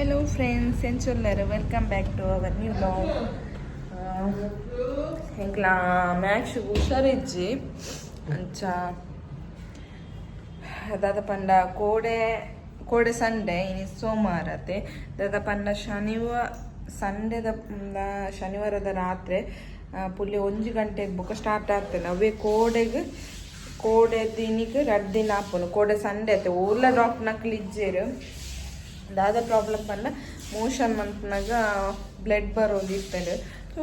Hello friends, enchullare welcome back to our new vlog. Henkla Max ಹುಷಾರಿಜ್ಜಿ ಅಂಚ ದಾದ ಪಂಡ ಕೋಡೆ ಸಂಡೆ ಇನಿ ಸೋಮವಾರತೆ ದಾದ ಪಂಡ ಶನಿವಾರದ ರಾತ್ರಿ ಪುಲ್ಲಿ 1 ಗಂಟೆಗೆ ಬುಕ್ಕ ಸ್ಟಾರ್ಟ್ ಆಗ್ತದೆ ಅವೇ ಕೋಡೆ ದಿನಿಗೆ 2 ದಿನ ಆಪುನು ಕೋಡೆ ಸಂಡೆ ಆಯ್ತು ಓಲ್ಲ ಡ್ರಾಪ್ ನಕ್ಲಿ ಇಜ್ಜೇರು ದಾದ ಪ್ರಾಬ್ಲಮ್ ಪಂಡ ಮೋಷನ್ ಮಂತ್ನಾಗ ಬ್ಲಡ್ ಬರೋದು ಇರ್ತದೆ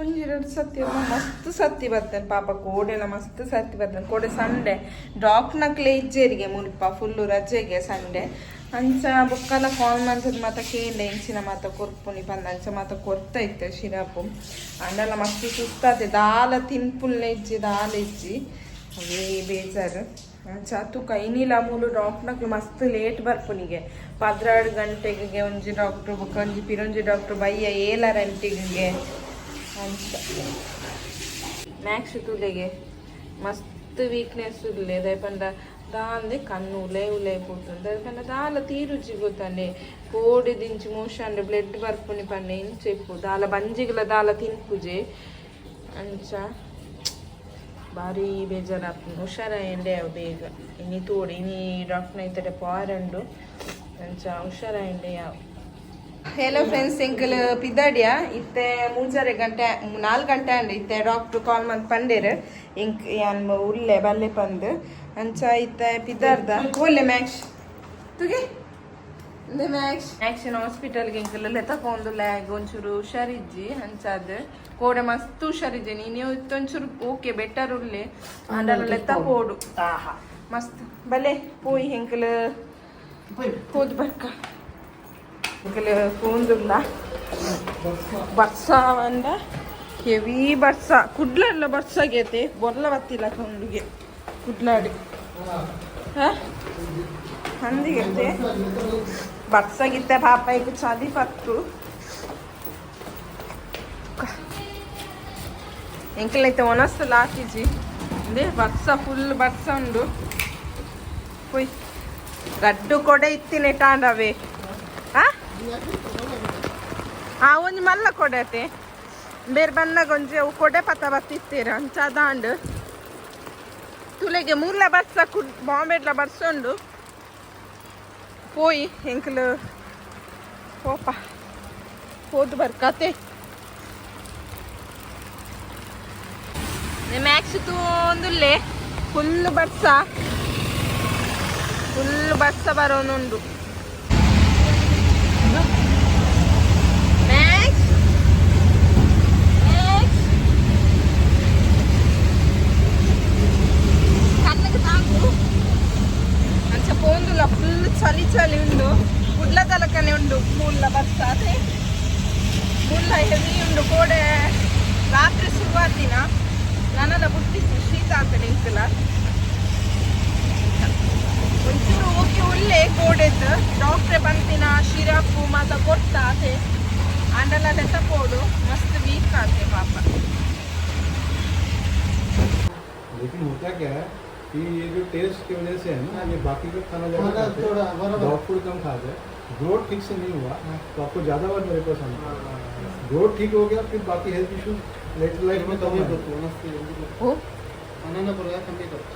1-2 ಸತಿ ಮಸ್ತ್ ಸತಿ ಬರ್ತೇನೆ ಪಾಪ ಕೋಡೆಲ್ಲ ಮಸ್ತ್ ಸತಿ ಬರ್ತೇನೆ ಕೋಡೆ ಸಂಡೆ ಡ್ರಾಪ್ ನಕ್ಲೆ ಇಜ್ಜೇರಿಗೆ ಮುಲ್ಪ ಫುಲ್ಲು ರಜೆಗೆ ಸಂಡೆ ಅಂಚ ಬುಕ್ಕಲ ಕಾಲ್ ಮಾಡ್ಸದ್ ಮಾತ ಕೇಂಡೆ ಇಂಚಿನ ಮಾತ ಕೊರ್ಪುನಿ ಪಂದ ಅಂಚ ಮಾತ ಕೊರ್ತೈತೆ ಶಿರಾಪು ಅಂಡಲ್ಲ ಮಸ್ತ್ ಸುಸ್ತಾತೆ ದಾಲ ತಿನ್ಪುಲ್ಲೆ ಇಜ್ಜಿ ಅವೇ ಬೇಜಾರು ಅಂಚ ತುಕ ಇನ್ನಿಲ್ಲ ಮೂಲು ಡಾಕ್ಟ್ನಕ್ಲು ಮಸ್ತ್ ಲೇಟ್ ಬರ್ಪುನಿಗೆ 12 ಗಂಟೆಗೆ ಒಂಜಿ ಡಾಕ್ಟ್ರು ಬುಕ್ಕ ಒಂಜಿ ಪಿರೊಂಜಿ ಡಾಕ್ಟ್ರು ಬಯ್ಯ 7 ಗಂಟೆಗೆ ಅಂತ ಮ್ಯಾಕ್ಸ್ ತುಲೆಗೆ ಮಸ್ತ್ ವೀಕ್ನೆಸ್ ಉಲ್ಲೆ ದಯಪಂಡ ದಾಂದೆ ಕಣ್ಣು ಉಲೆ ಕೂತಂದು ದಯಪಂಡ ದಾಲ ತೀರುಜಿ ಗೊತ್ತಾನೆ ಕೋಡಿ ದಿಂಚಿ ಮೋಷನ್ ಬ್ಲಡ್ ಬರ್ಪುನಿ ಪನ್ನೆ ಇಂಚೆಪ್ಪು ದಾಲ ಬಂಜಿಗಳ ದಾಲ ತಿನ್ಪುಜೆ ಅಂಚ ಭಾರಿ ಬೇಜಾರಾಗ್ತದೆ ಹುಷಾರ ಎಂಡೆ ಬೇಗ ಇನಿ ತೋಡಿ ಇನಿ ಡಾಕ್ಟರ್ನ ಇತ್ತಡೆ ಪಾರಂಡು ಅಂಚ ಹುಷಾರ ಎಂಡೆ ಯಾವ ಹೆಲೋ ಫ್ರೆಂಡ್ಸ್ ಎಂಕಲ್ ಪಿದ್ದಾಡಿಯ ಇತ್ತೆ 3-4 ಗಂಟೆ ಅಂಡ್ ಇತ್ತೆ ಡಾಕ್ಟ್ರು ಕಾಲ್ ಮಾಡಿ ಪಂಡೇರು ಇಂಕ್ ಯಾನ್ ಉಲ್ಲೆ ಬಲ್ಲೆ ಪಂದು ಅಂಚ ಇತ್ತೆ ಪಿದ್ದಾರ್ದ ಒಳ್ಳೆ ಮ್ಯಾಕ್ಸ್ ತುಗೆ ಮ್ಯಾಕ್ಸಿನ ಹಾಸ್ಪಿಟಲ್ಗೆ ಇಂಕಲೆಲ್ಲ ತಗೊಂಡು ಲ್ಯಾಗ್ ಒಂಚೂರು ಹುಷಾರಿಜ್ಜಿ ಅಂಚಾದ ಕೋಡೆ ಮಸ್ತ್ ಹುಷಾರಿಜ್ಜಿ ನೀವು ಇತ್ತೊಂಚೂರು ಓಕೆ ಬೆಟರ್ ಉಳ್ಳೆ ಅದರಲ್ಲೆಲ್ಲ ತಗೋಡು ಮಸ್ತ್ ಬಲೆ ಪೋಯಿ ಹೆಂಕಲ್ ಹೋದ್ ಬರ್ಕ ಹೆಂಕಲ್ ಹೋಂದುಲ್ಲ ಬರ್ಸ ಅಂದ ಹೆವಿ ಬರ್ಸ ಕುಡ್ಲೆಲ್ಲ ಬರ್ಸಾಗೈತೆ ಬೊರ್ಲ ಬತ್ತಿಲ್ಲ ಕೊಂಡುಗೆ ಕುಡ್ಲಾಡಿ ಹಂದಿಗೈತೆ ಬರ್ಸಾಗಿತ್ತೆ ಪಾಪ ಈಗ ಚಲಿ ಪತ್ತು ಎಂಕಲೈತೆ ಒನಸ್ತಲ್ಲ ಹಾಕಿಜಿ ಅಂದೆ ಬರ್ಸ ಫುಲ್ ಬರ್ಸ ಉಂಡು ಪೊಯ್ ಗಡ್ಡು ಕೊಡೆ ಇತ್ತಿನ ಟಾಂಡವೆ ಒಂಜಿ ಮಲ್ಲ ಕೊಡತೆ ಬೇರೆ ಬಂದಾಗ ಒಂಜಿ ಅವು ಕೊಡೆ ಪತ್ತ ಬತ್ತಿತ್ತೀರ ಅಂಚ ದಾಂಡು ತುಲೆಗೆ ಮೂರ್ಲ ಬರ್ಸ ಬಾಂಬೆಡ್ಲ ಬರ್ಸೊಂಡು ಪೋಯಿ ಎಂಕಲು ಪೋಪ ಹೋದ್ ಬರ್ಕತೆ ಮ್ಯಾಕ್ಸ್ ತೂಂದುಲ್ಲೆ ಫುಲ್ ಬರ್ಸ ಬರೋನುಂಡು ಪೋಂದುಲ ಫುಲ್ ಚಳಿ ಉಂಡು ಕುಡ್ಲ ತಲಕನೆ ಉಂಡು ಮೂಲ ಬರ್ಸಾದೆ ಮುಲ್ಲ ಹೆವಿ ಉಂಡು ಕೋಡೆ ರಾತ್ರಿ ಶುರುವಾತಿನ ನನಲ ಬುಟ್ಟಿತ್ತು ಶೀತ ಆಗ್ತದೆ ಇಂಕಲ ಒಂಚೂರು ಓಕೆ ಉಳ್ಳೆ ಕೋಡೆದ್ದು ಡಾಕ್ಟ್ರೆ ಬಂತಿನ ಶಿರಪ್ಪು ಮಾತ ಕೊಡ್ತಾತೆ ಅಂಡಲ ತಕೋಡು ಮಸ್ತ್ ವೀಕ್ ಆತೆ ಪಾಪ ये जो टेस्ट की वजह से है ना ये बाकी का खाना ज़्यादा डॉग फूड कम खाते हैं ग्रोथ ठीक से नहीं हुआ तो आपको ज़्यादा बार मेरे पास आना ग्रोथ ठीक हो गया फिर बाकी हेल्थ इशू लेटर लाइफ में कमी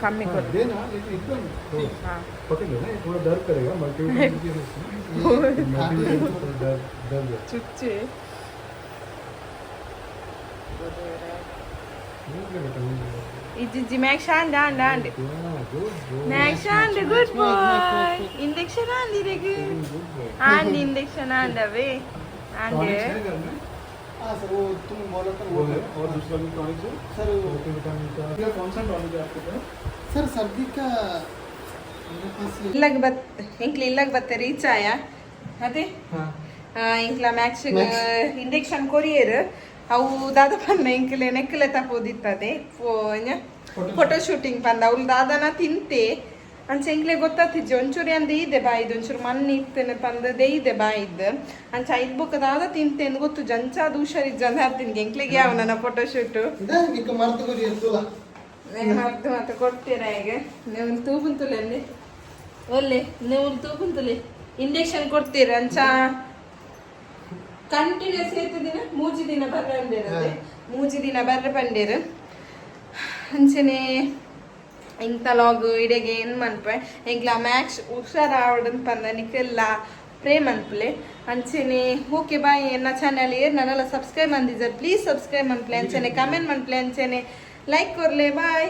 कमी कर देना लेकिन एकदम पकड़े ना थोड़ा दर्द करेगा दर्द चुच्चे Iji Max and Max and good boy. Injection and and injection and away and sir वो तुम बोला था वो है और दूसरा भी टॉनिक है सर विटामिन का कौन सा टॉनिक है आपके पास सर सर्दी का इल्लग बत्ते रीच आया अदे इंक्ला मैक्स इंजेक्शन कोरियर ಅವು ದಾದ ಪಂಡ ಇಂಕಲೆ ನೆಕ್ಕಲೆ ತಪ್ಪೋದಿತ್ತದೆ ಫೋಟೋ ಶೂಟಿಂಗ್ ಪಂದ ಅವಳು ದಾದನ ತಿಂತೆ ಅಂಚೆ ಇಂಕ್ಲೆ ಗೊತ್ತಾತಿಜ್ಜಿ ಒಂಚೂರಿ ಅಂದೆ ಇದೆ ಬಾಯಿದ್ದು ಒಂಚೂರು ಮಣ್ಣು ಇತ್ತೇನೆ ಪಂದದೇ ಇದೆ ಬಾಯಿದ್ದು ಅಂಚ 5 ಬುಕ್ಕ ದಾದ ತಿಂತೇನು ಗೊತ್ತು ಜಂಚಾದ ಹುಷಾರಿಜ್ಜ ಅಂತ ಹೇಳ್ತೀನಿ ಎಂಕ್ಲೆಗೆ ಯಾವ ನನ್ನ ಫೋಟೋ ಶೂಟು ಮರ್ದು ಮತ್ತೆ ಕೊಡ್ತೀರ ಈಗ ನೀವು ತೂಪುಂತುಲೆ ಒಳ್ಳೆ ನೀವು ತೂಪುಂತುಲೆ ಇಂಜೆಕ್ಷನ್ ಕೊಡ್ತೀರ ಅಂಚ ಕಂಟಿನ್ಯೂಸ್ ಏತು ದಿನ ಮೂಜಿ ದಿನ ಬರ್ರೆ ಮೂಜಿ ದಿನ ಬರ್ರೆ ಪಂಡೇರು ಅಂಚನೆ ಇಂಥ ಲಾಗ್ ಇಡೆಗೆ ಏನು ಮನ್ಪೆ ಎಂಗ್ಲ ಮ್ಯಾಕ್ಸ್ ಹುಷಾರಾವಡನ್ ಪಂದ ನಿಕ್ಕೆಲ್ಲ ಪ್ರೇಮ್ ಅನ್ಪ್ಲೆ ಅಂಚನೆ ಓಕೆ ಬಾಯ್ ಎನ್ನ ಚಾನಲ್ ಏರ್ ನನ್ನೆಲ್ಲ ಸಬ್ಸ್ಕ್ರೈಬ್ ಮಂದಿದ್ದಾರೆ ಪ್ಲೀಸ್ ಸಬ್ಸ್ಕ್ರೈಬ್ ಮನ್ಪ್ಲೆ ಅಂಚನೆ ಕಮೆಂಟ್ ಮನ್ಪ್ಲೆ ಅಂಚನೆ ಲೈಕ್ ಕೊರ್ಲೆ ಬಾಯ್.